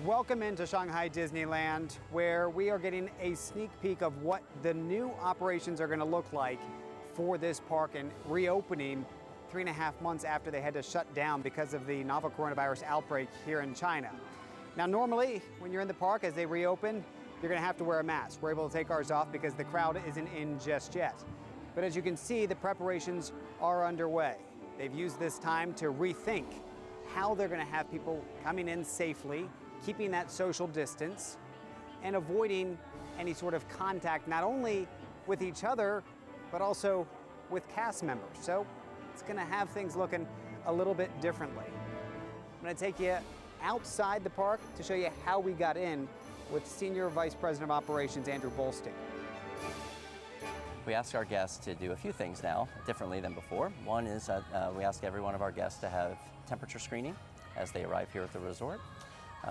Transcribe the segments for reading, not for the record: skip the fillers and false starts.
Welcome into Shanghai Disneyland, where we are getting a sneak peek of what the new operations are going to look like for this park and reopening 3.5 months after they had to shut down because of the novel coronavirus outbreak here in China. Now, normally when you're in the park as they reopen, you're going to have to wear a mask. We're able to take ours off because the crowd isn't in just yet. But as you can see, the preparations are underway. They've used this time to rethink how they're going to have people coming in safely, keeping that social distance, and avoiding any sort of contact, not only with each other, but also with cast members. So it's going to have things looking a little bit differently. I'm going to take you outside the park to show you how we got in with Senior Vice President of Operations, Andrew Bolstein. We ask our guests to do a few things now differently than before. One is we ask every one of our guests to have temperature screening as they arrive here at the resort.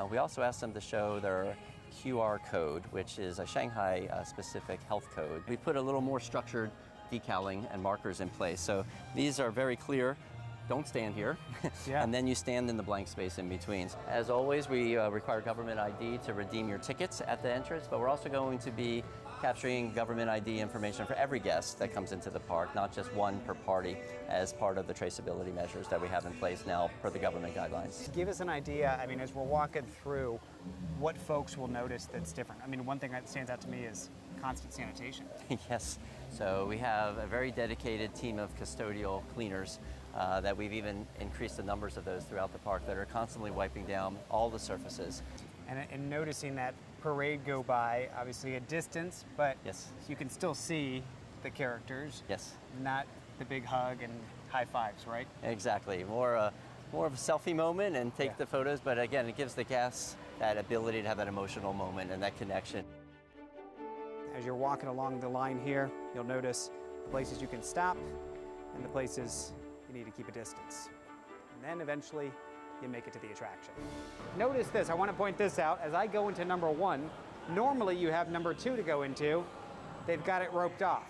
We also ask them to show their QR code, which is a Shanghai specific health code. We put a little more structured decaling and markers in place. So these are very clear. Don't stand here. Yeah. And then you stand in the blank space in between. As always, we require government ID to redeem your tickets at the entrance, but we're also going to be capturing government ID information for every guest that comes into the park, not just one per party, as part of the traceability measures that we have in place now per the government guidelines. Give us an idea, I mean, as we're walking through, what folks will notice that's different. I mean, one thing that stands out to me is constant sanitation. Yes, so we have a very dedicated team of custodial cleaners that we've even increased the numbers of those throughout the park that are constantly wiping down all the surfaces. And noticing that parade go by, obviously a distance, but yes, you can still see the characters. Yes. Not the big hug and high fives, right? Exactly. More of a selfie moment and take the photos, but again, it gives the guests that ability to have that emotional moment and that connection. As you're walking along the line here, you'll notice the places you can stop and the places you need to keep a distance. And then eventually you make it to the attraction. Notice this, I want to point this out. As I go into number 1, normally you have number 2 to go into. They've got it roped off.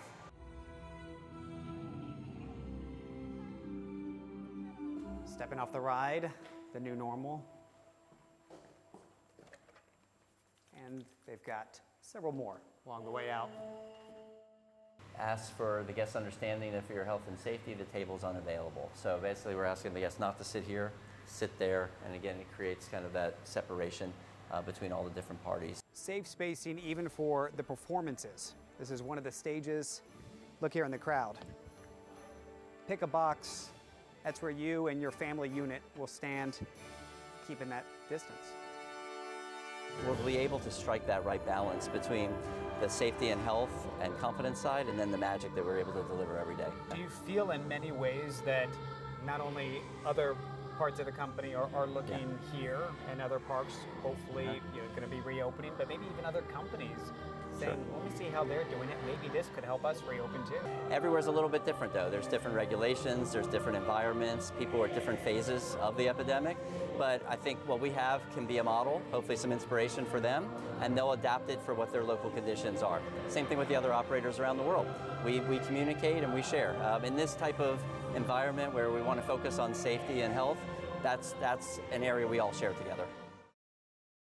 Stepping off the ride, the new normal. And they've got several more along the way out. Ask for the guest's understanding that for your health and safety, the table's unavailable. So basically we're asking the guests not to sit here, sit there, and again, it creates kind of that separation between all the different parties. Safe spacing even for the performances. This is one of the stages. Look here in the crowd. Pick a box. That's where you and your family unit will stand, keeping that distance. We'll be able to strike that right balance between the safety and health and confidence side, and then the magic that we're able to deliver every day. Do you feel in many ways that not only other parts of the company are looking here and other parks hopefully going to be reopening, but maybe even other companies saying, let me see how they're doing it, maybe this could help us reopen too? Everywhere's a little bit different though. There's different regulations, there's different environments, people are at different phases of the epidemic, but I think what we have can be a model, hopefully some inspiration for them, and they'll adapt it for what their local conditions are. Same thing with the other operators around the world. We communicate and we share. In this type of environment where we want to focus on safety and health, that's an area we all share together.